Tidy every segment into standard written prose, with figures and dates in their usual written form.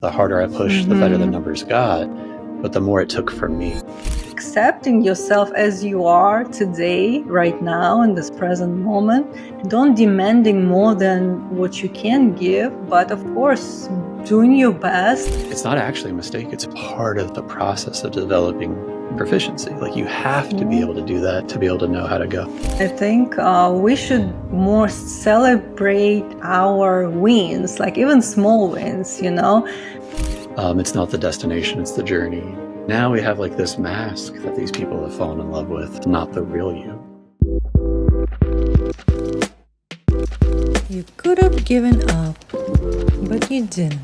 The harder I pushed, the better the numbers got, but the more it took from me. Accepting yourself as you are today, right now, in this present moment. Don't demanding more than what you can give, but of course, doing your best. It's not actually a mistake. It's part of the process of developing proficiency. Like, you have to be able to do that to be able to know how to go. I think we should more celebrate our wins, like even small wins, you know? It's not the destination, it's the journey. Now we have like this mask that these people have fallen in love with, not the real you. You could have given up, but you didn't.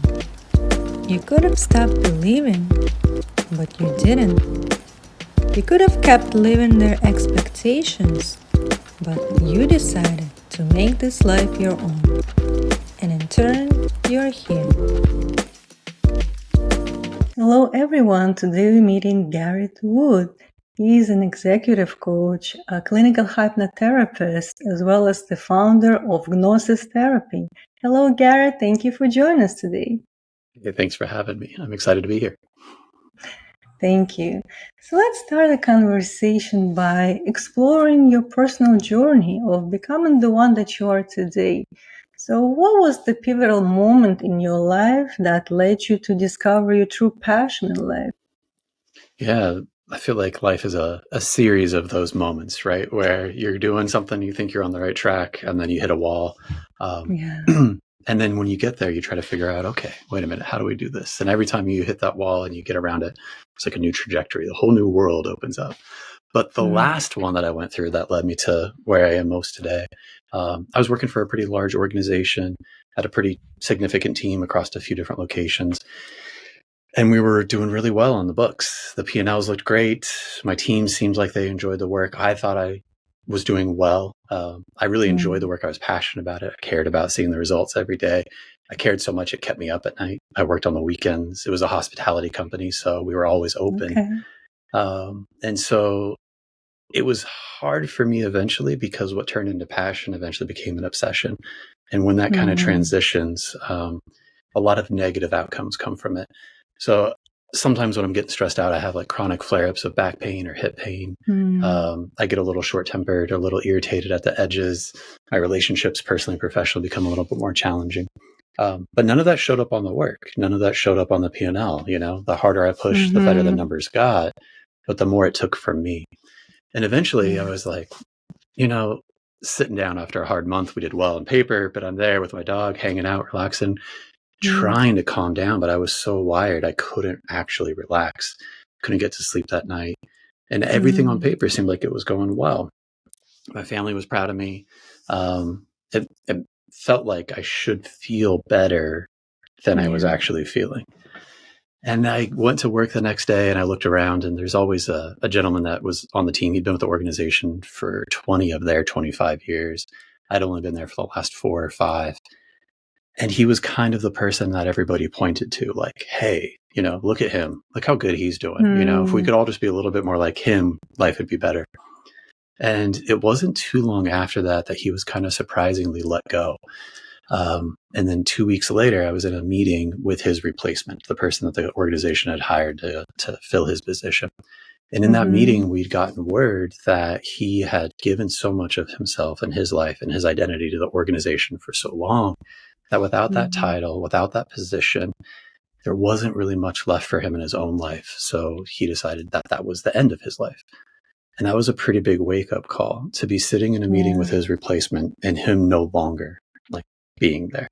You could have stopped believing, but you didn't. You could have kept living their expectations, but you decided to make this life your own. And in turn, you're here. Hello everyone, today we're meeting Garrett Wood. He is an executive coach, a clinical hypnotherapist, as well as the founder of Gnosis Therapy. Hello Garrett, thank you for joining us today. Hey, thanks for having me. I'm excited to be here. Thank you. So let's start the conversation by exploring your personal journey of becoming the one that you are today. So what was the pivotal moment in your life that led you to discover your true passion in life? Yeah, I feel like life is a series of those moments, right? Where you're doing something, you think you're on the right track, and then you hit a wall. And then when you get there, you try to figure out, okay, wait a minute, how do we do this? And every time you hit that wall and you get around it, it's like a new trajectory. The whole new world opens up. But the last one that I went through that led me to where I am most today, I was working for a pretty large organization, had a pretty significant team across a few different locations. And we were doing really well on the books. The P&Ls looked great. My team seems like they enjoyed the work. I thought I was doing well. I really enjoyed the work. I was passionate about it. I cared about seeing the results every day. I cared so much it kept me up at night. I worked on the weekends. It was a hospitality company, so we were always open. And so it was hard for me eventually, because what turned into passion eventually became an obsession. And when that kind of transitions, a lot of negative outcomes come from it. So sometimes when I'm getting stressed out, I have like chronic flare-ups of back pain or hip pain. I get a little short-tempered, a little irritated at the edges. My relationships, personally and professionally, become a little bit more challenging. But none of that showed up on the work. None of that showed up on the P&L. You know, the harder I pushed, the better the numbers got, but the more it took from me. And eventually I was like, you know, sitting down after a hard month, we did well on paper, but I'm there with my dog, hanging out, relaxing, trying to calm down, but I was so wired, I couldn't actually relax, couldn't get to sleep that night. And everything on paper seemed like it was going well. My family was proud of me. It felt like I should feel better than I was actually feeling. And I went to work the next day and I looked around, and there's always a gentleman that was on the team. He'd been with the organization for 20 of their 25 years. I'd only been there for the last 4 or 5. And he was kind of the person that everybody pointed to, like, hey, you know, look at him. Look how good he's doing. You know, if we could all just be a little bit more like him, life would be better. And it wasn't too long after that he was kind of surprisingly let go. And then 2 weeks later, I was in a meeting with his replacement, the person that the organization had hired to fill his position. And in that meeting, we'd gotten word that he had given so much of himself and his life and his identity to the organization for so long that without that title, without that position, there wasn't really much left for him in his own life. So he decided that that was the end of his life. And that was a pretty big wake-up call, to be sitting in a meeting with his replacement and him no longer like being there.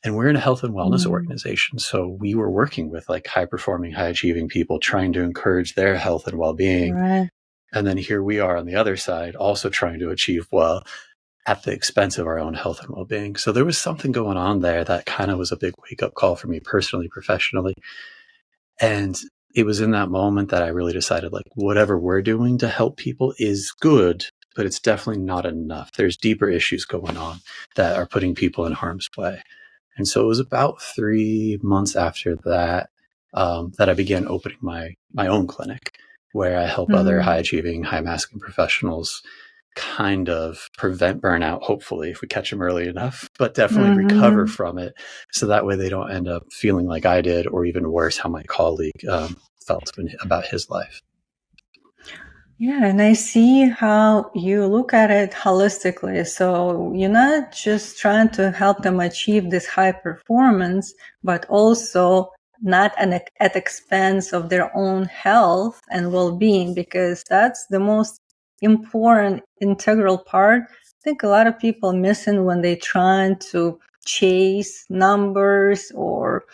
And we're in a health and wellness organization. So we were working with like high-performing, high-achieving people, trying to encourage their health and well-being. And then here we are on the other side, also trying to achieve well at the expense of our own health and well-being. So there was something going on there that kind of was a big wake-up call for me personally, professionally. And it was in that moment that I really decided, like, whatever we're doing to help people is good, but it's definitely not enough. There's deeper issues going on that are putting people in harm's way. And so it was about 3 months after that that I began opening my own clinic, where I help other high-achieving, high-masking professionals kind of prevent burnout, hopefully, if we catch them early enough, but definitely recover from it. So that way they don't end up feeling like I did, or even worse, how my colleague felt about his life. Yeah, and I see how you look at it holistically. So you're not just trying to help them achieve this high performance, but also not at expense of their own health and well-being, because that's the most important integral part. I think a lot of people missing when they trying to chase numbers or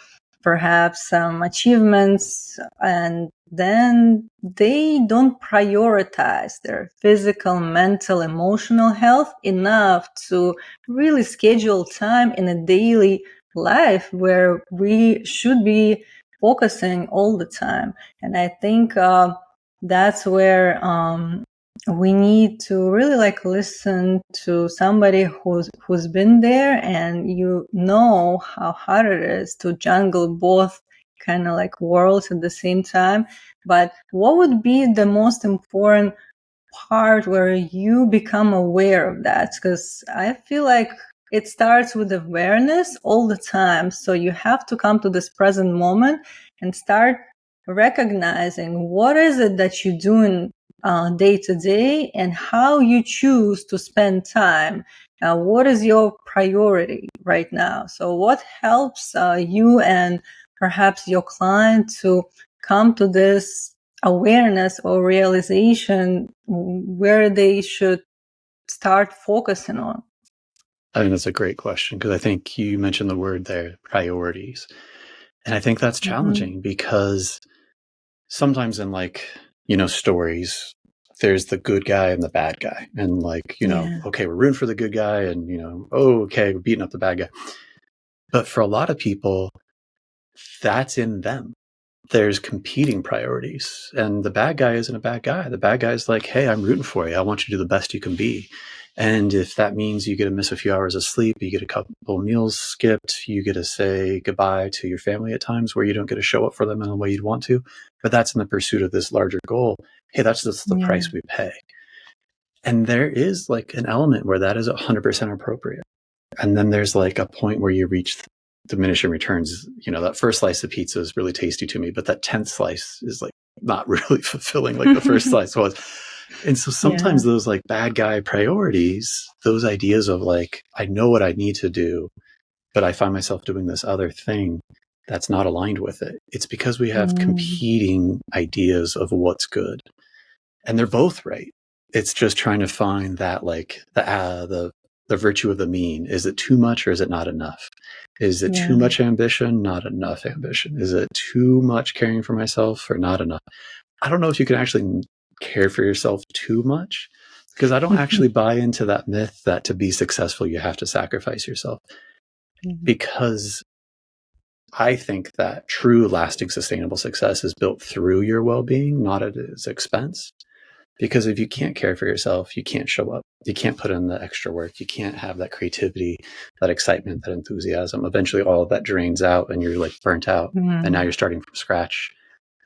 perhaps some achievements, and then they don't prioritize their physical, mental, emotional health enough to really schedule time in a daily life where we should be focusing all the time. And I think that's where we need to really listen to somebody who's been there, and you know how hard it is to juggle both kind of worlds at the same time. But what would be the most important part where you become aware of that? Because I feel like it starts with awareness all the time. So you have to come to this present moment and start recognizing what is it that you're doing day to day, and how you choose to spend time. What is your priority right now? So what helps you and perhaps your client to come to this awareness or realization where they should start focusing on? I think that's a great question, because I think you mentioned the word there, priorities. And I think that's challenging because sometimes in stories, there's the good guy and the bad guy. And okay, we're rooting for the good guy, and, okay, we're beating up the bad guy. But for a lot of people, that's in them. There's competing priorities, and the bad guy isn't a bad guy. The bad guy is like, hey, I'm rooting for you. I want you to do the best you can be. And if that means you get to miss a few hours of sleep, you get a couple meals skipped, you get to say goodbye to your family at times where you don't get to show up for them in the way you'd want to, but that's in the pursuit of this larger goal. Hey, that's just the price we pay. And there is an element where that is 100% appropriate. And then there's a point where you reach diminishing returns. That first slice of pizza is really tasty to me, but that 10th slice is not really fulfilling like the first slice was. And so sometimes those bad guy priorities, those ideas of I know what I need to do, but I find myself doing this other thing that's not aligned with it. It's because we have competing ideas of what's good, and they're both right. It's just trying to find that the virtue of the mean. Is it too much or is it not enough? Is it too much ambition, not enough ambition? Is it too much caring for myself or not enough? I don't know if you can actually care for yourself too much, because I don't actually buy into that myth that to be successful, you have to sacrifice yourself. Because I think that true, lasting, sustainable success is built through your well-being, not at its expense. Because if you can't care for yourself, you can't show up. You can't put in the extra work. You can't have that creativity, that excitement, that enthusiasm. Eventually, all of that drains out, and you're burnt out. And now you're starting from scratch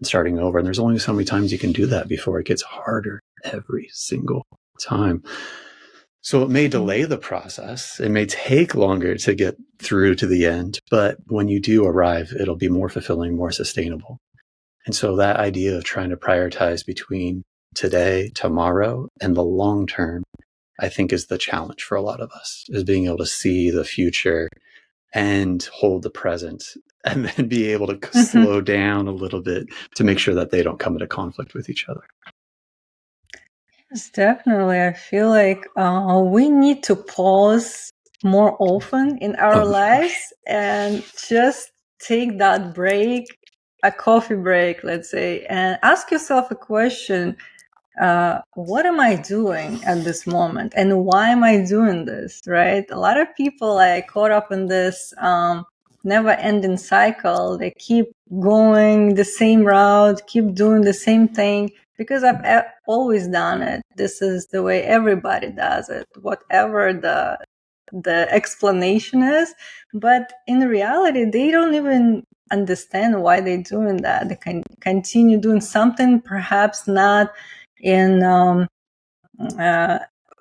and starting over. And there's only so many times you can do that before it gets harder every single time. So it may delay the process. It may take longer to get through to the end. But when you do arrive, it'll be more fulfilling, more sustainable. And so that idea of trying to prioritize between today, tomorrow, and the long term, I think is the challenge for a lot of us, is being able to see the future and hold the present, and then be able to slow down a little bit to make sure that they don't come into conflict with each other. Yes, definitely. I feel like we need to pause more often in our lives and just take that break, a coffee break, let's say, and ask yourself a question. What am I doing at this moment, and why am I doing this? Right? A lot of people are caught up in this never-ending cycle. They keep going the same route, keep doing the same thing because I've always done it. This is the way everybody does it, whatever the explanation is. But in reality, they don't even understand why they're doing that. They can continue doing something, perhaps not in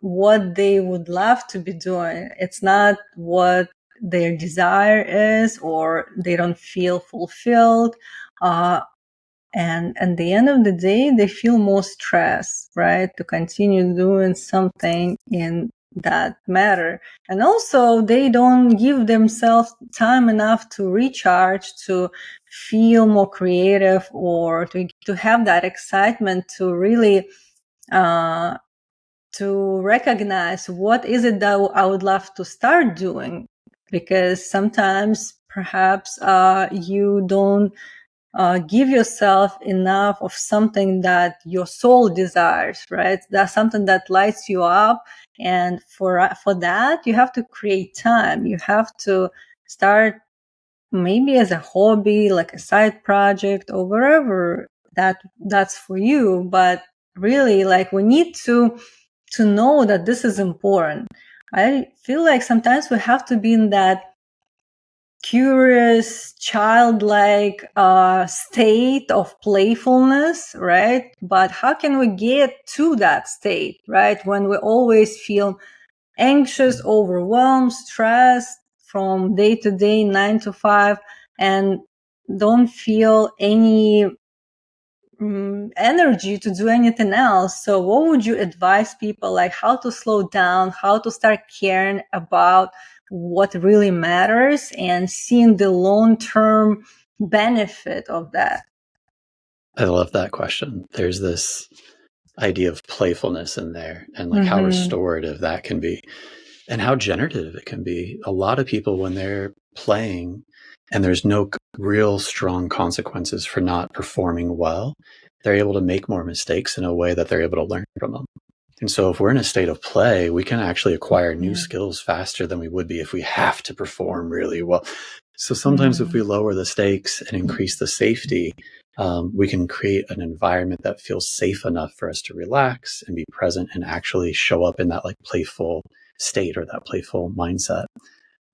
what they would love to be doing. It's not what their desire is, or they don't feel fulfilled. And at the end of the day, they feel more stress, right, to continue doing something in that matter. And also, they don't give themselves time enough to recharge, to feel more creative, or to have that excitement to really to recognize what is it that I would love to start doing. Because sometimes perhaps you don't give yourself enough of something that your soul desires, right? That's something that lights you up. And for that, you have to create time. You have to start maybe as a hobby, like a side project, or wherever that's for you. But really, like, we need to know that this is important. I feel like sometimes we have to be in that curious, childlike state of playfulness, right? But how can we get to that state, right? When we always feel anxious, overwhelmed, stressed from day to day, 9 to 5, and don't feel any energy to do anything else. So what would you advise people, like how to slow down, how to start caring about what really matters and seeing the long-term benefit of that? I love that question. There's this idea of playfulness in there, and like how restorative that can be and how generative it can be. A lot of people, when they're playing and there's no real strong consequences for not performing well, they're able to make more mistakes in a way that they're able to learn from them. And so if we're in a state of play, we can actually acquire new skills faster than we would be if we have to perform really well. So sometimes if we lower the stakes and increase the safety, we can create an environment that feels safe enough for us to relax and be present and actually show up in that like playful state or that playful mindset.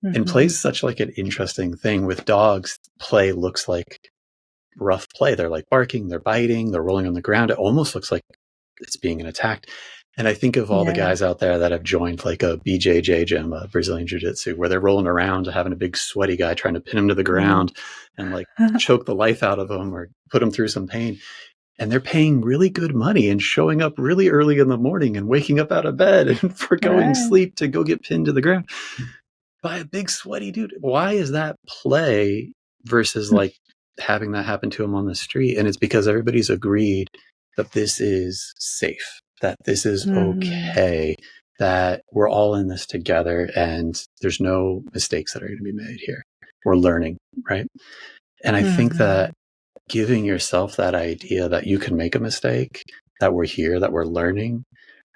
And play is such like an interesting thing. With dogs, play looks like rough play. They're like barking, they're biting, they're rolling on the ground. It almost looks like it's being attacked. And I think of all the guys out there that have joined like a BJJ gym, a Brazilian Jiu-Jitsu, where they're rolling around having a big sweaty guy trying to pin him to the ground and like choke the life out of him or put him through some pain. And they're paying really good money and showing up really early in the morning and waking up out of bed and foregoing sleep to go get pinned to the ground by a big sweaty dude. Why is that play versus like having that happen to him on the street? And it's because everybody's agreed that this is safe, that this is okay, that we're all in this together and there's no mistakes that are going to be made here. We're learning, right? And I think that giving yourself that idea that you can make a mistake, that we're here, that we're learning,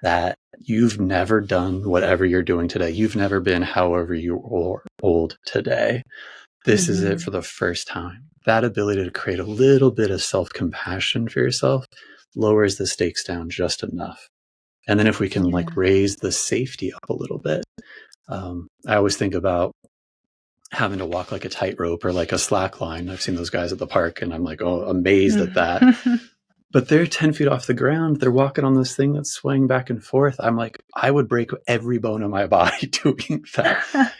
that you've never done whatever you're doing today. You've never been however you are old today. This is it for the first time. That ability to create a little bit of self-compassion for yourself lowers the stakes down just enough. And then if we can like raise the safety up a little bit, I always think about having to walk like a tightrope or like a slack line. I've seen those guys at the park and I'm like, oh, amazed at that. But they're 10 feet off the ground. They're walking on this thing that's swaying back and forth. I'm like, I would break every bone in my body doing that.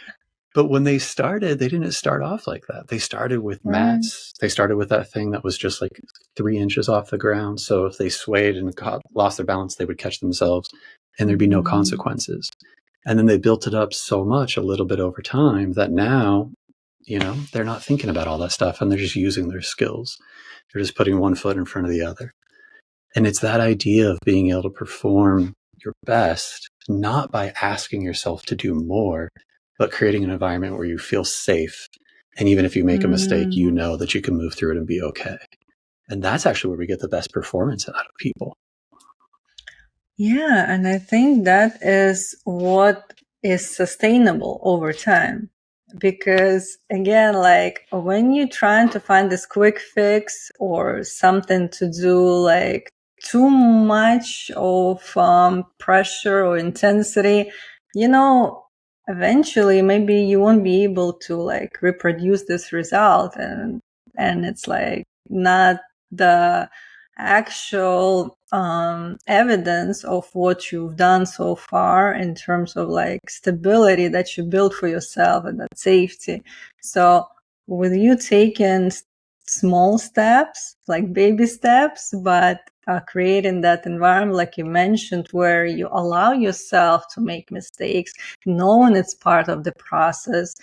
But when they started, they didn't start off like that. They started with mats. They started with that thing that was just like 3 inches off the ground. So if they swayed and lost their balance, they would catch themselves and there'd be no consequences. And then they built it up so much a little bit over time that now, you know, they're not thinking about all that stuff and they're just using their skills. They're just putting one foot in front of the other. And it's that idea of being able to perform your best, not by asking yourself to do more, but creating an environment where you feel safe. And even if you make a mistake, you know that you can move through it and be okay. And that's actually where we get the best performance out of people. Yeah, and I think that is what is sustainable over time. Because again, like when you're trying to find this quick fix or something to do, like too much of pressure or intensity, you know, eventually maybe you won't be able to like reproduce this result, and it's like not the actual evidence of what you've done so far in terms of like stability that you built for yourself and that safety. So with you taking small steps, like baby steps, but creating that environment, like you mentioned, where you allow yourself to make mistakes, knowing it's part of the process,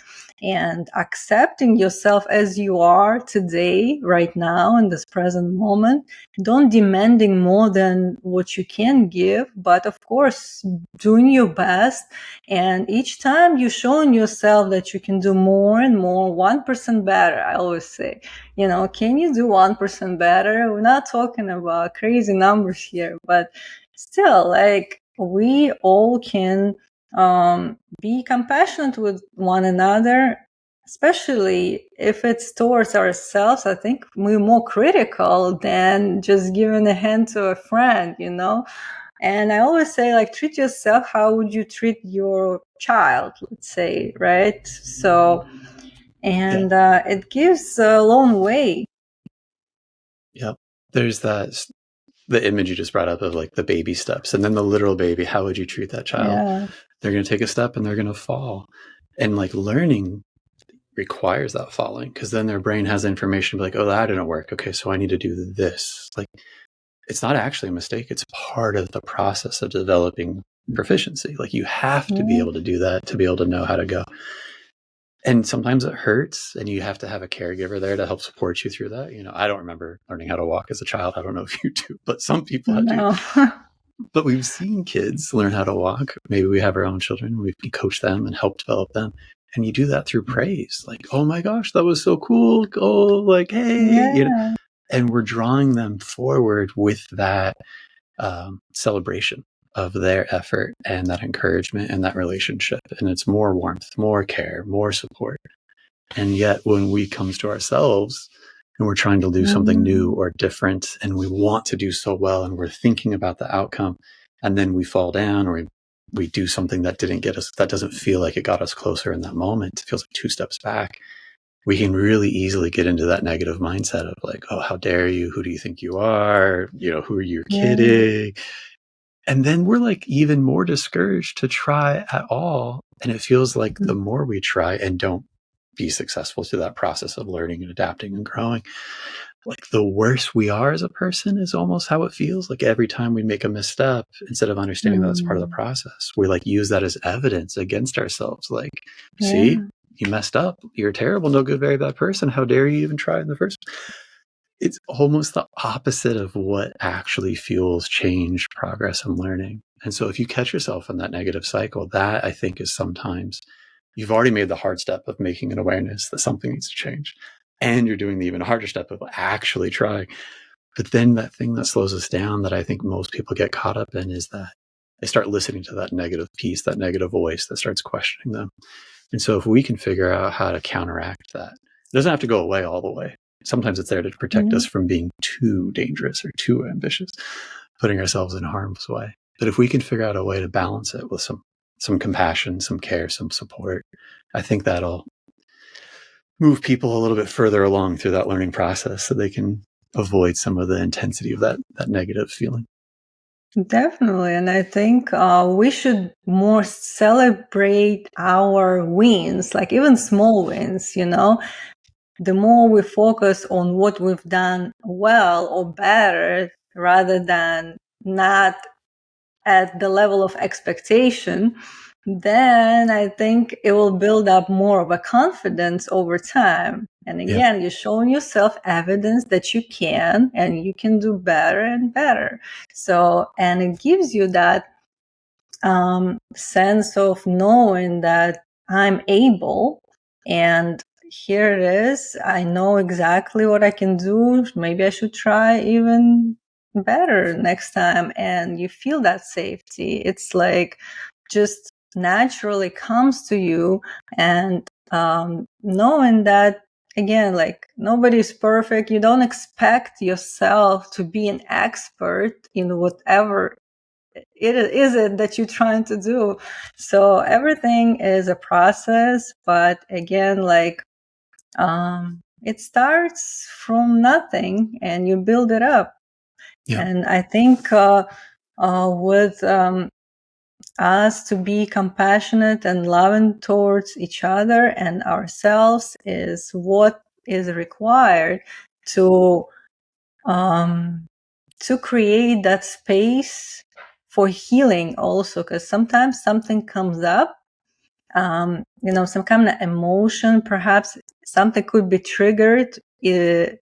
and accepting yourself as you are today, right now, in this present moment. Don't demanding more than what you can give, but of course, doing your best. And each time you're showing yourself that you can do more and more, 1% better. I always say, can you do 1% better? We're not talking about crazy numbers here, but still, like, we all can be compassionate with one another, especially if it's towards ourselves. I think we're more critical than just giving a hand to a friend, And I always say, like, treat yourself how would you treat your child, let's say, right? So, and it gives a long way. Yep. There's the image you just brought up of like the baby steps, and then the literal baby. How would you treat that child? Yeah. They're going to take a step and they're going to fall. And like learning requires that falling, because then their brain has information like, oh, that didn't work. Okay, so I need to do this. Like, it's not actually a mistake. It's part of the process of developing proficiency. Like, you have to be able to do that to be able to know how to go. And sometimes it hurts, and you have to have a caregiver there to help support you through that. I don't remember learning how to walk as a child. I don't know if you do, but some people do. But we've seen kids learn how to walk. Maybe we have our own children. We can coach them and help develop them. And you do that through praise. Like, oh my gosh, that was so cool. Oh, like, hey, and we're drawing them forward with that celebration of their effort and that encouragement and that relationship. And it's more warmth, more care, more support. And yet when we comes to ourselves and we're trying to do something new or different, and we want to do so well, and we're thinking about the outcome, and then we fall down, or we do something that didn't get us, that doesn't feel like it got us closer in that moment. It feels like 2 steps back. We can really easily get into that negative mindset of like, oh, how dare you? Who do you think you are? Who are you kidding? And then we're like even more discouraged to try at all. And it feels like the more we try and don't be successful through that process of learning and adapting and growing, like the worse we are as a person is almost how it feels. Like every time we make a misstep, instead of understanding that it's part of the process, we like use that as evidence against ourselves. Like, see, you messed up. You're terrible, no good, very bad person. How dare you even try in the first place? It's almost the opposite of what actually fuels change, progress, and learning. And so if you catch yourself in that negative cycle, that I think is sometimes you've already made the hard step of making an awareness that something needs to change. And you're doing the even harder step of actually trying. But then that thing that slows us down that I think most people get caught up in is that they start listening to that negative piece, that negative voice that starts questioning them. And so if we can figure out how to counteract that, it doesn't have to go away all the way. Sometimes it's there to protect us from being too dangerous or too ambitious, putting ourselves in harm's way. But if we can figure out a way to balance it with some compassion, some care, some support, I think that'll move people a little bit further along through that learning process so they can avoid some of the intensity of that negative feeling. Definitely. And I think we should more celebrate our wins, like even small wins, The more we focus on what we've done well or better, rather than not at the level of expectation, then I think it will build up more of a confidence over time. And again, you're showing yourself evidence that you can, and you can do better and better. So, and it gives you that sense of knowing that I'm able, and here it is. I know exactly what I can do. Maybe I should try even better next time. And you feel that safety. It's like just naturally comes to you, and knowing that, again, like nobody's perfect. You don't expect yourself to be an expert in whatever it that you're trying to do. So everything is a process, but again, like it starts from nothing and you build it up. And I think with us to be compassionate and loving towards each other and ourselves is what is required to create that space for healing also, because sometimes something comes up, some kind of emotion, perhaps something could be triggered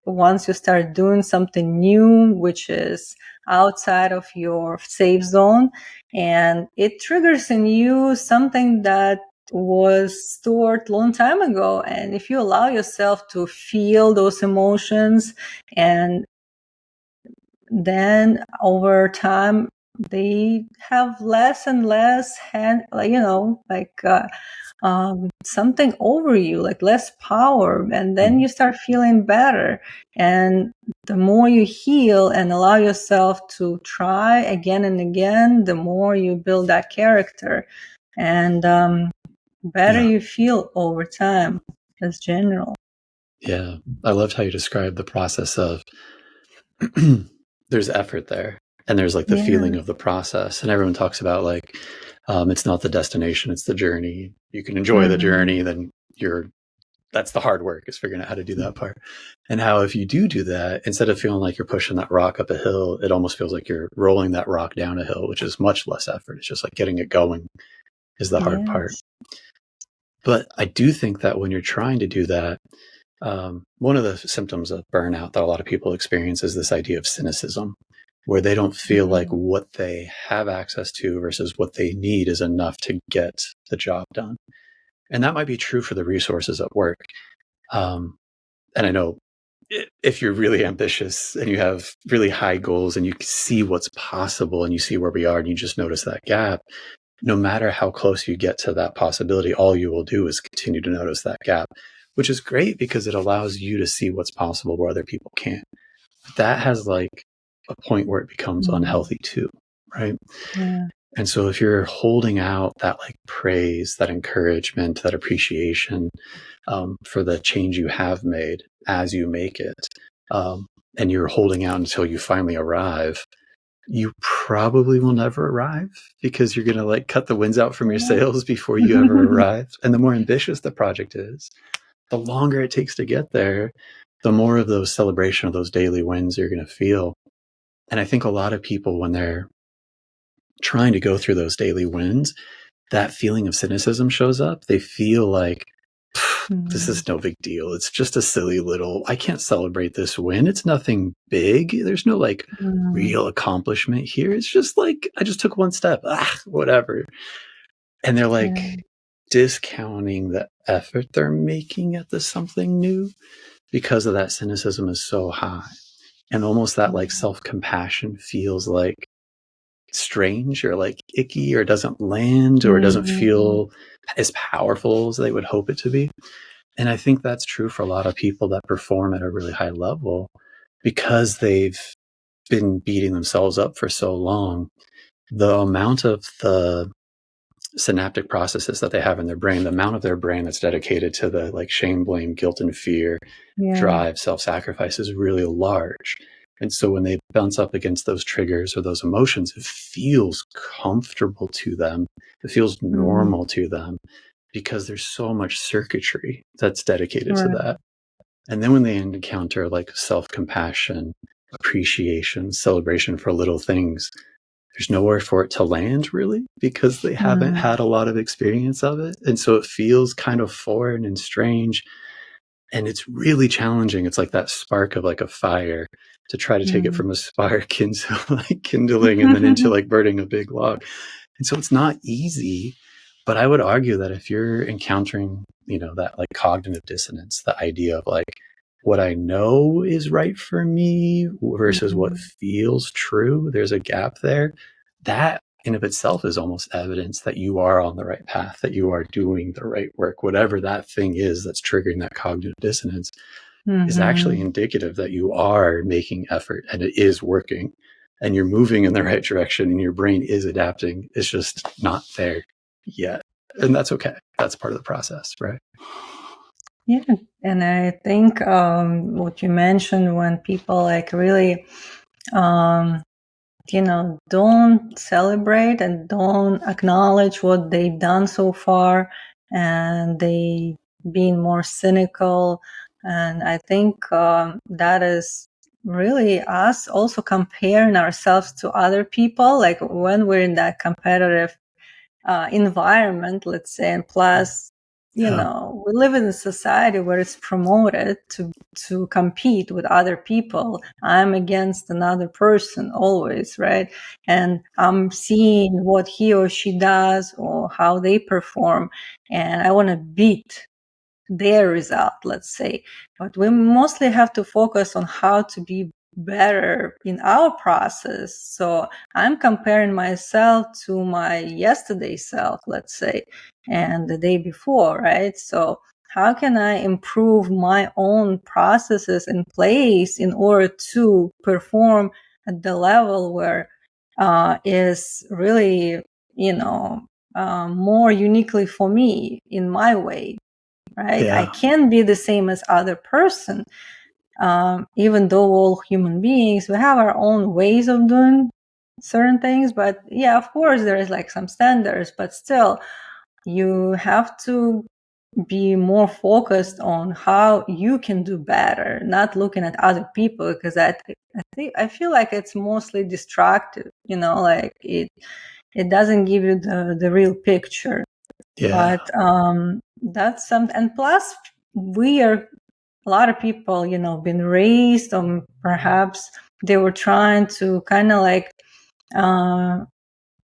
once you start doing something new, which is outside of your safe zone, and it triggers in you something that was stored a long time ago. And if you allow yourself to feel those emotions, and then over time they have less and less something over you, like less power, and then you start feeling better. And the more you heal and allow yourself to try again and again, the more you build that character, and better you feel over time as general. Yeah, I loved how you described the process of there's effort there, and there's like the feeling of the process, and everyone talks about like it's not the destination, it's the journey. You can enjoy the journey, then that's the hard work, is figuring out how to do that part. And how if you do that, instead of feeling like you're pushing that rock up a hill, it almost feels like you're rolling that rock down a hill, which is much less effort. It's just like getting it going is the hard part. But I do think that when you're trying to do that, one of the symptoms of burnout that a lot of people experience is this idea of cynicism, where they don't feel like what they have access to versus what they need is enough to get the job done. And that might be true for the resources at work. And I know if you're really ambitious and you have really high goals and you see what's possible and you see where we are and you just notice that gap, no matter how close you get to that possibility, all you will do is continue to notice that gap, which is great because it allows you to see what's possible where other people can't. But that has like a point where it becomes unhealthy too, right? Yeah. And so if you're holding out that like praise, that encouragement, that appreciation for the change you have made as you make it, and you're holding out until you finally arrive, you probably will never arrive because you're going to like cut the winds out from your sails before you ever arrive. And the more ambitious the project is, the longer it takes to get there, the more of those celebration of those daily wins you're going to feel. And I think a lot of people, when they're trying to go through those daily wins, that feeling of cynicism shows up. They feel like, this is no big deal. It's just a silly little, I can't celebrate this win. It's nothing big. There's no like real accomplishment here. It's just like, I just took one step, whatever. And they're like discounting the effort they're making at this something new because of that cynicism is so high. And almost that like self-compassion feels like strange or like icky, or doesn't land, or doesn't feel as powerful as they would hope it to be. And I think that's true for a lot of people that perform at a really high level because they've been beating themselves up for so long. The amount of the synaptic processes that they have in their brain, the amount of their brain that's dedicated to the like shame, blame, guilt, and fear, drive, self-sacrifice is really large. And so when they bounce up against those triggers or those emotions, it feels comfortable to them. It feels normal to them because there's so much circuitry that's dedicated to that. And then when they encounter like self-compassion, appreciation, celebration for little things, there's nowhere for it to land really because they haven't had a lot of experience of it. And so it feels kind of foreign and strange. And it's really challenging. It's like that spark of like a fire to try to take it from a spark into like kindling and then into like burning a big log. And so it's not easy, but I would argue that if you're encountering, that like cognitive dissonance, the idea of like what I know is right for me versus what feels true, there's a gap there. That in of itself is almost evidence that you are on the right path, that you are doing the right work, whatever that thing is that's triggering that cognitive dissonance is actually indicative that you are making effort and it is working and you're moving in the right direction and your brain is adapting. It's just not there yet. And that's okay. That's part of the process, right? Yeah. And I think what you mentioned, when people like really don't celebrate and don't acknowledge what they've done so far, and they being more cynical. And I think that is really us also comparing ourselves to other people, like when we're in that competitive environment, let's say, and plus, we live in a society where it's promoted to compete with other people. I'm against another person always, right? And I'm seeing what he or she does or how they perform, and I want to beat their result, let's say. But we mostly have to focus on how to be better in our process. So I'm comparing myself to my yesterday self, let's say, and the day before, right? So how can I improve my own processes in place in order to perform at the level where is really, more uniquely for me in my way, right? Yeah. I can be the same as other person. Even though all human beings, we have our own ways of doing certain things. But yeah, of course, there is like some standards, but still, you have to be more focused on how you can do better, not looking at other people, because I feel like it's mostly destructive, like it doesn't give you the real picture. Yeah. But that's something. And plus, we are a lot of people, been raised, perhaps they were trying to kind of like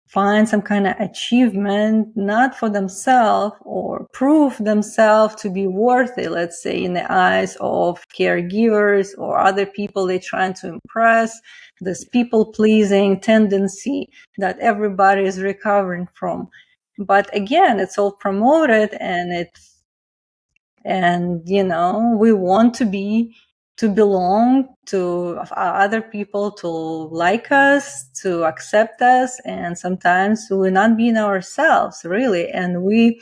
find some kind of achievement, not for themselves or prove themselves to be worthy, let's say, in the eyes of caregivers or other people they're trying to impress. This people-pleasing tendency that everybody is recovering from. But again, it's all promoted, and we want to belong to other people, to like us, to accept us, and sometimes we're not being ourselves really, and we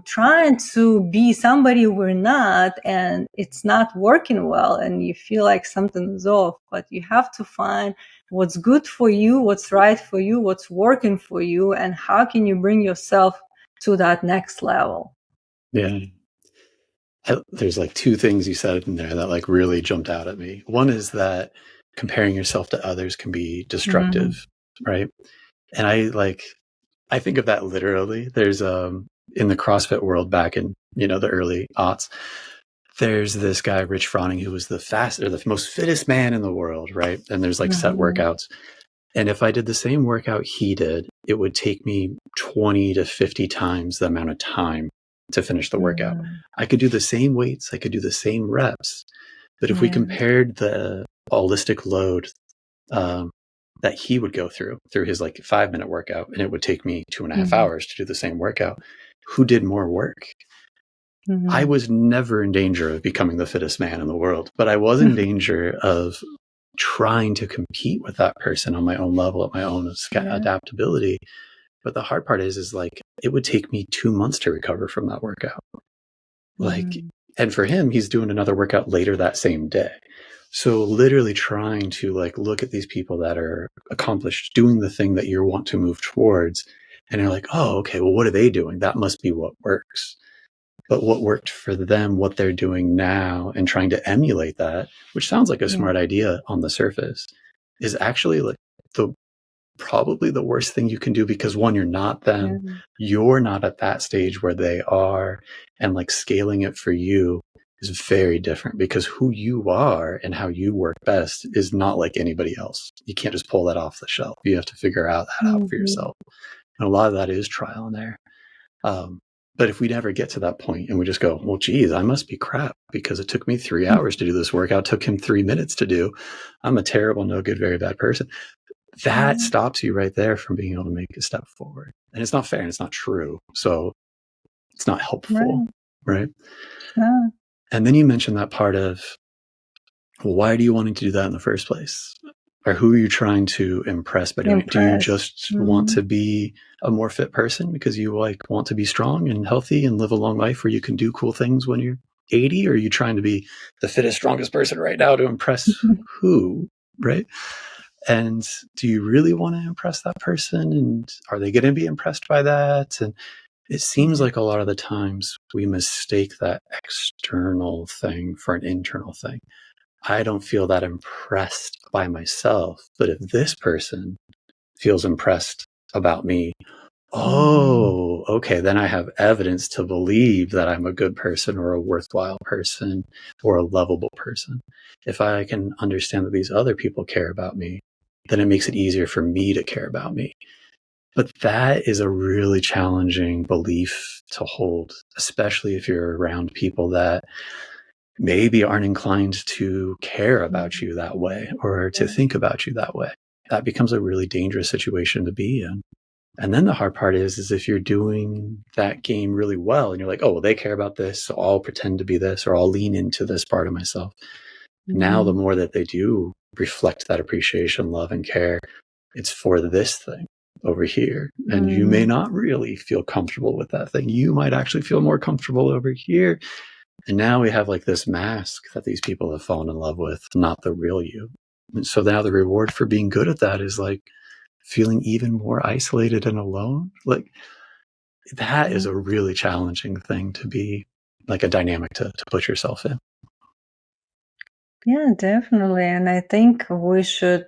trying to be somebody we're not, and it's not working well, and you feel like something is off. But you have to find what's good for you, what's right for you, what's working for you, and how can you bring yourself to that next level. Yeah. There's like two things you said in there that like really jumped out at me. One is that comparing yourself to others can be destructive, right? And I think of that literally. There's in the CrossFit world back in, the early aughts, there's this guy, Rich Froning, who was the most fittest man in the world, right? And there's like set workouts. And if I did the same workout he did, it would take me 20 to 50 times the amount of time to finish the workout. I could do the same weights, I could do the same reps, but if we compared the ballistic load that he would go through his like 5-minute workout, and it would take me 2.5 hours to do the same workout, who did more work? I was never in danger of becoming the fittest man in the world, but I was in danger of trying to compete with that person on my own level, at my own adaptability. But the hard part is like, it would take me 2 months to recover from that workout. And for him, he's doing another workout later that same day. So literally trying to like look at these people that are accomplished, doing the thing that you want to move towards. And you're like, oh, okay, well, what are they doing? That must be what works. But what worked for them, what they're doing now, and trying to emulate that, which sounds like a smart idea on the surface, is actually like probably the worst thing you can do, because one, you're not them, you're not at that stage where they are, and like scaling it for you is very different, because who you are and how you work best is not like anybody else. You can't just pull that off the shelf. You have to figure out that out for yourself. And a lot of that is trial and error. But if we never get to that point and we just go, well, geez, I must be crap because it took me 3 hours to do this workout, took him 3 minutes to do. I'm a terrible, no good, very bad person. That stops you right there from being able to make a step forward. And it's not fair and it's not true. So it's not helpful, right? And then you mentioned that part of, well, why are you wanting to do that in the first place? Or who are you trying to impress by doing it? Do you just want to be a more fit person because you like want to be strong and healthy and live a long life where you can do cool things when you're 80? Or are you trying to be the fittest, strongest person right now to impress who? right? And do you really want to impress that person? And are they going to be impressed by that? And it seems like a lot of the times we mistake that external thing for an internal thing. I don't feel that impressed by myself, but if this person feels impressed about me, oh, okay, then I have evidence to believe that I'm a good person or a worthwhile person or a lovable person. If I can understand that these other people care about me, then it makes it easier for me to care about me. But that is a really challenging belief to hold, especially if you're around people that maybe aren't inclined to care about you that way or to think about you that way. That becomes a really dangerous situation to be in. And then the hard part is if you're doing that game really well and you're like, oh, well, they care about this, so I'll pretend to be this, or I'll lean into this part of myself. Now, the more that they do reflect that appreciation, love, and care, it's for this thing over here. And you may not really feel comfortable with that thing. You might actually feel more comfortable over here. And now we have like this mask that these people have fallen in love with, not the real you. And so now the reward for being good at that is like feeling even more isolated and alone. Like that is a really challenging thing to be, like a dynamic to put yourself in. Yeah, definitely. And I think we should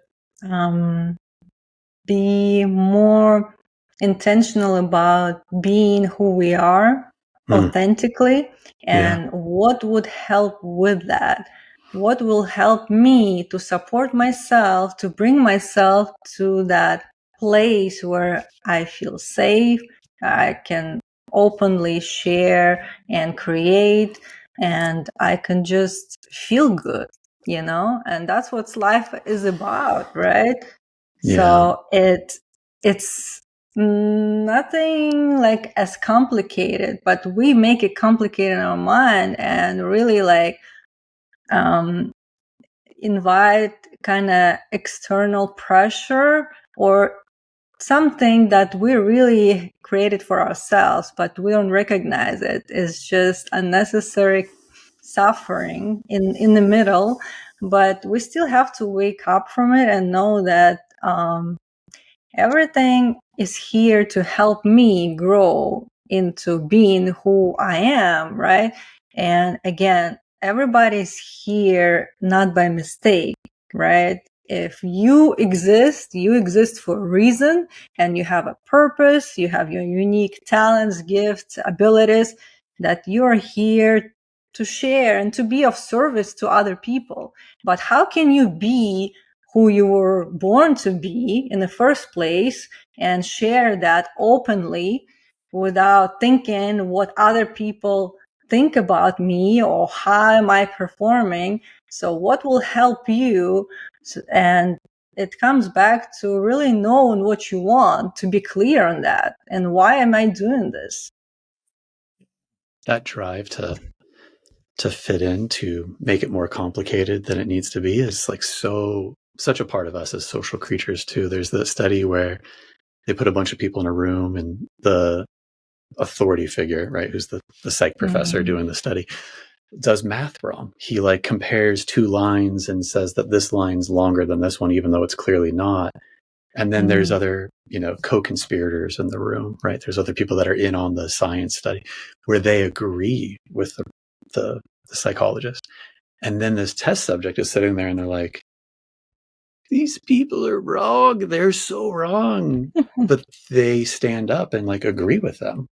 be more intentional about being who we are authentically, and what would help with that. What will help me to support myself, to bring myself to that place where I feel safe, I can openly share and create, and I can just feel good, and that's what life is about, right? Yeah. So it's nothing like as complicated, but we make it complicated in our mind and really like invite kind of external pressure or something that we really created for ourselves, but we don't recognize it. It's just unnecessary suffering in the middle. But we still have to wake up from it and know that everything is here to help me grow into being who I am, right? And again, everybody's here not by mistake, right? If you exist for a reason, and you have a purpose, you have your unique talents, gifts, abilities that you're here to share and to be of service to other people. But how can you be who you were born to be in the first place and share that openly without thinking what other people think about me or how am I performing? So what will help you? And it comes back to really knowing what you want, to be clear on that. And why am I doing this? That drive to fit in, to make it more complicated than it needs to be, is like such a part of us as social creatures too. There's the study where they put a bunch of people in a room, and the authority figure, right, who's the psych professor doing the study, does math wrong. He like compares two lines and says that this line's longer than this one, even though it's clearly not. And then there's other, co-conspirators in the room, right? There's other people that are in on the science study where they agree with the psychologist. And then this test subject is sitting there and they're like, these people are wrong. They're so wrong. But they stand up and like agree with them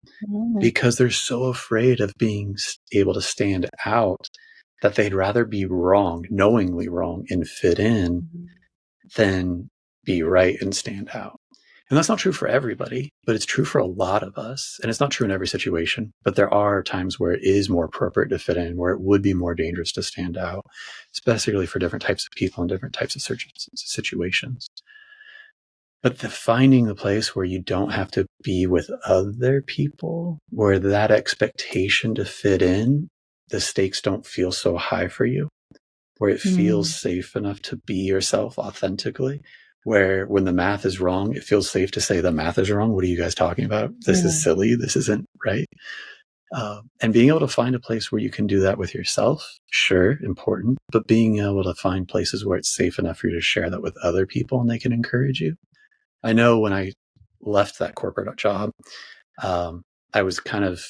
because they're so afraid of being able to stand out that they'd rather be wrong, knowingly wrong, and fit in than be right and stand out. And that's not true for everybody, but it's true for a lot of us. And it's not true in every situation, but there are times where it is more appropriate to fit in, where it would be more dangerous to stand out, especially for different types of people and different types of situations. But finding the place where you don't have to be with other people, where that expectation to fit in, the stakes don't feel so high for you, where it feels safe enough to be yourself authentically, where when the math is wrong, it feels safe to say the math is wrong. What are you guys talking about? This is silly. This isn't right. And being able to find a place where you can do that with yourself, sure, important, but being able to find places where it's safe enough for you to share that with other people and they can encourage you. I know when I left that corporate job, I was kind of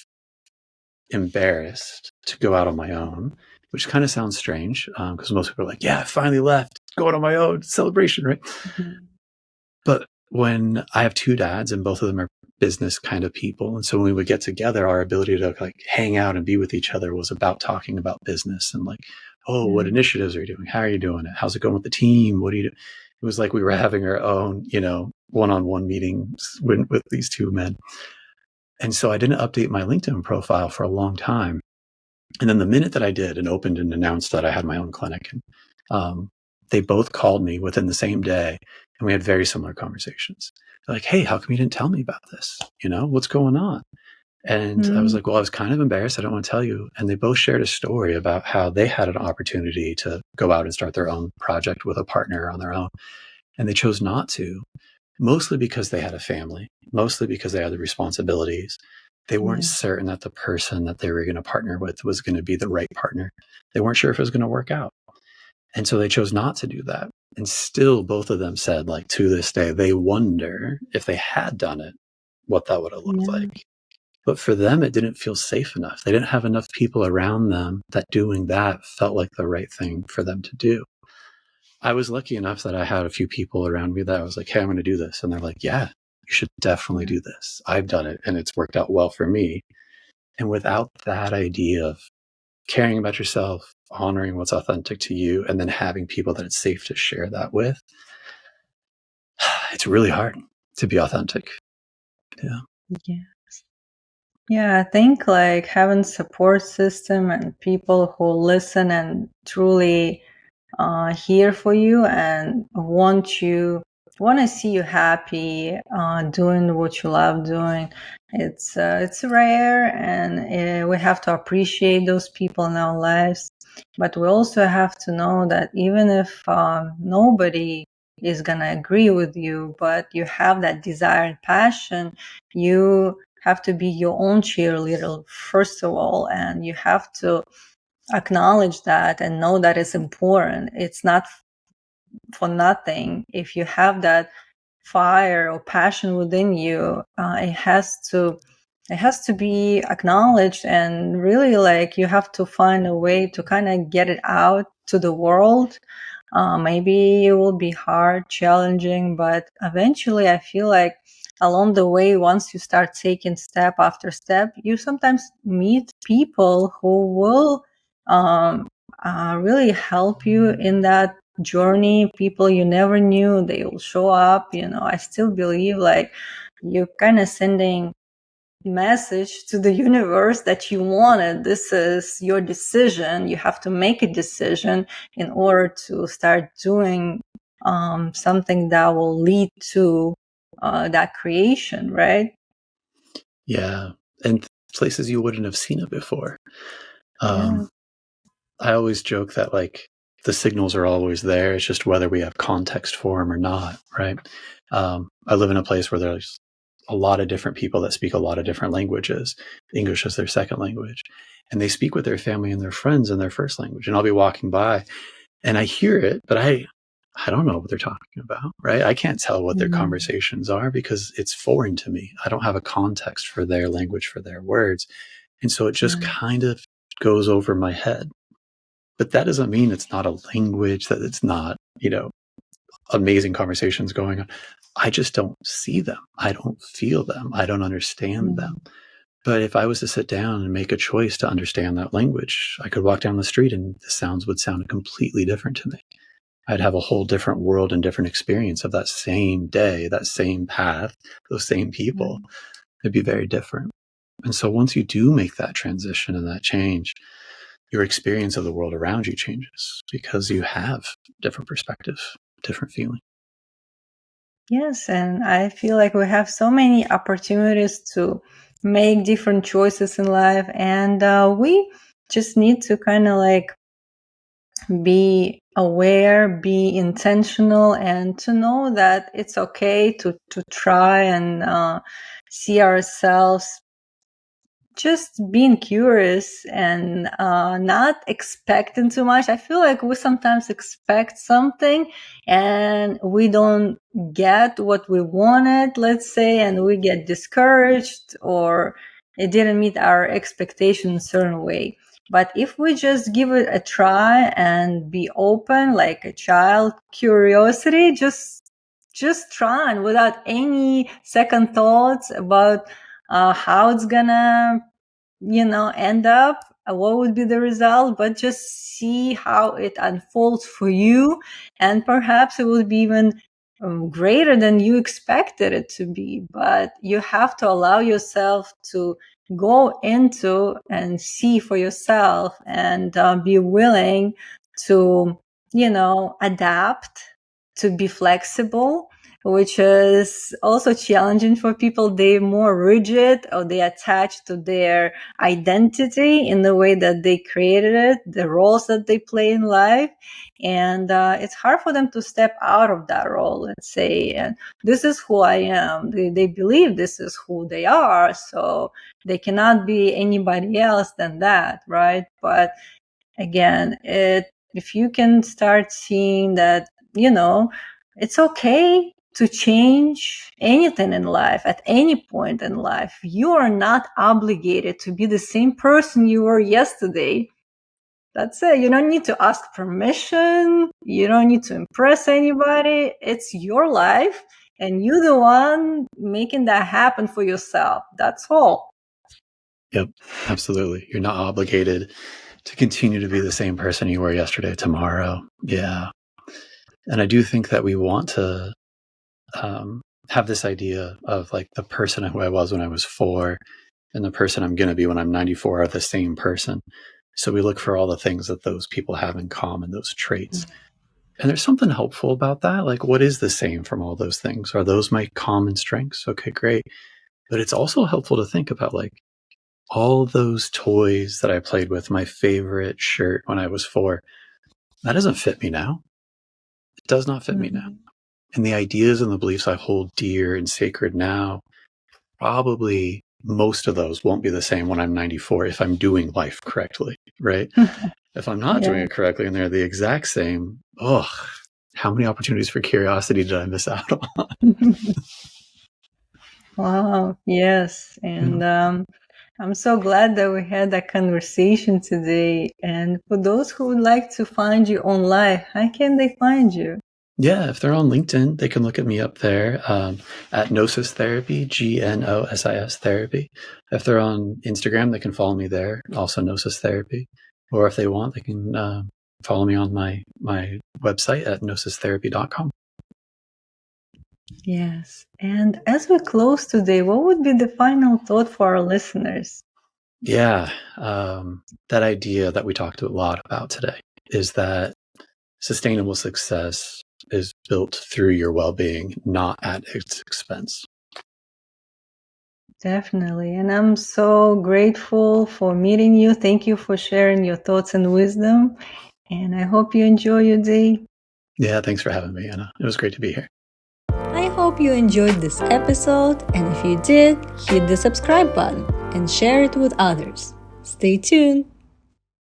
embarrassed to go out on my own, which kind of sounds strange because most people are like, yeah, I finally left, going on my own, celebration, right? Mm-hmm. But when I have two dads and both of them are business kind of people, and so when we would get together, our ability to like hang out and be with each other was about talking about business and like, oh, what initiatives are you doing? How are you doing it? How's it going with the team? What do you do? It was like we were having our own, one-on-one meetings with these two men. And so I didn't update my LinkedIn profile for a long time. And then the minute that I did and opened and announced that I had my own clinic, and they both called me within the same day and we had very similar conversations. They're like, hey, how come you didn't tell me about this? What's going on? And I was like, well, I was kind of embarrassed. I don't want to tell you. And they both shared a story about how they had an opportunity to go out and start their own project with a partner on their own. And they chose not to, mostly because they had a family, mostly because they had the responsibilities. They weren't certain that the person that they were going to partner with was going to be the right partner. They weren't sure if it was going to work out. And so they chose not to do that. And still, both of them said, like, to this day, they wonder if they had done it, what that would have looked like. But for them, it didn't feel safe enough. They didn't have enough people around them that doing that felt like the right thing for them to do. I was lucky enough that I had a few people around me that I was like, hey, I'm going to do this. And they're like, yeah, you should definitely do this. I've done it and it's worked out well for me. And without that idea of caring about yourself, honoring what's authentic to you, and then having people that it's safe to share that with, it's really hard to be authentic. Yeah. Yes. Yeah, I think like having support system and people who listen and truly here for you and want to see you happy, doing what you love doing. It's rare, and we have to appreciate those people in our lives. But we also have to know that even if nobody is gonna agree with you, but you have that desire and passion, you have to be your own cheerleader first of all, and you have to acknowledge that and know that it's important. It's not for nothing. If you have that fire or passion within you, it has to be acknowledged, and really like you have to find a way to kind of get it out to the world. Maybe it will be hard, challenging, but eventually I feel like along the way, once you start taking step after step, you sometimes meet people who will really help you in that journey. People you never knew, they will show up. I still believe like you're kind of sending message to the universe that you wanted. This is your decision. You have to make a decision in order to start doing something that will lead to that creation, right? Yeah. And places you wouldn't have seen it before. I always joke that like the signals are always there. It's just whether we have context for them or not, right? I live in a place where there's a lot of different people that speak a lot of different languages. English is their second language. And they speak with their family and their friends in their first language. And I'll be walking by and I hear it, but I don't know what they're talking about, right? I can't tell what their conversations are because it's foreign to me. I don't have a context for their language, for their words. And so it just kind of goes over my head. But that doesn't mean it's not a language, that it's not, amazing conversations going on. I just don't see them. I don't feel them. I don't understand them. But if I was to sit down and make a choice to understand that language, I could walk down the street and the sounds would sound completely different to me. I'd have a whole different world and different experience of that same day, that same path, those same people. It'd be very different. And so once you do make that transition and that change, your experience of the world around you changes because you have different perspective, different feeling. Yes, and I feel like we have so many opportunities to make different choices in life, and we just need to kind of like be aware, be intentional, and to know that it's okay to try and see ourselves just being curious and not expecting too much. I feel like we sometimes expect something and we don't get what we wanted, let's say, and we get discouraged or it didn't meet our expectation in a certain way. But if we just give it a try and be open like a child, curiosity, just try and without any second thoughts about how it's gonna end up, what would be the result, but just see how it unfolds for you, and perhaps it will be even greater than you expected it to be. But you have to allow yourself to go into and see for yourself and be willing to adapt, to be flexible, which is also challenging for people. They're more rigid or they attach to their identity in the way that they created it, the roles that they play in life. And it's hard for them to step out of that role and say, and this is who I am. They believe this is who they are. So they cannot be anybody else than that, right? But again, if you can start seeing that, it's okay to change anything in life at any point in life. You are not obligated to be the same person you were yesterday. That's it. You don't need to ask permission. You don't need to impress anybody. It's your life, and you're the one making that happen for yourself. That's all. Yep, absolutely. You're not obligated to continue to be the same person you were yesterday, tomorrow. Yeah. And I do think that we want to have this idea of like the person who I was when I was 4 and the person I'm going to be when I'm 94 are the same person. So we look for all the things that those people have in common, those traits. And there's something helpful about that. Like, what is the same from all those things? Are those my common strengths? Okay, great. But it's also helpful to think about like all those toys that I played with, my favorite shirt when I was 4, that doesn't fit me now. It does not fit me now. And the ideas and the beliefs I hold dear and sacred now, probably most of those won't be the same when I'm 94 if I'm doing life correctly, right? If I'm not doing it correctly and they're the exact same, how many opportunities for curiosity did I miss out on? Wow, yes. And I'm so glad that we had that conversation today. And for those who would like to find you online, how can they find you? Yeah, if they're on LinkedIn, they can look at me up there at Gnosis Therapy, Gnosis Therapy. If they're on Instagram, they can follow me there, also Gnosis Therapy. Or if they want, they can follow me on my website at gnosistherapy.com. Yes. And as we close today, what would be the final thought for our listeners? Yeah, that idea that we talked a lot about today is that sustainable success is built through your well-being, not at its expense. Definitely. And I'm so grateful for meeting you. Thank you for sharing your thoughts and wisdom. And I hope you enjoy your day. Yeah, thanks for having me, Anna. It was great to be here. I hope you enjoyed this episode, and if you did, hit the subscribe button and share it with others. Stay tuned!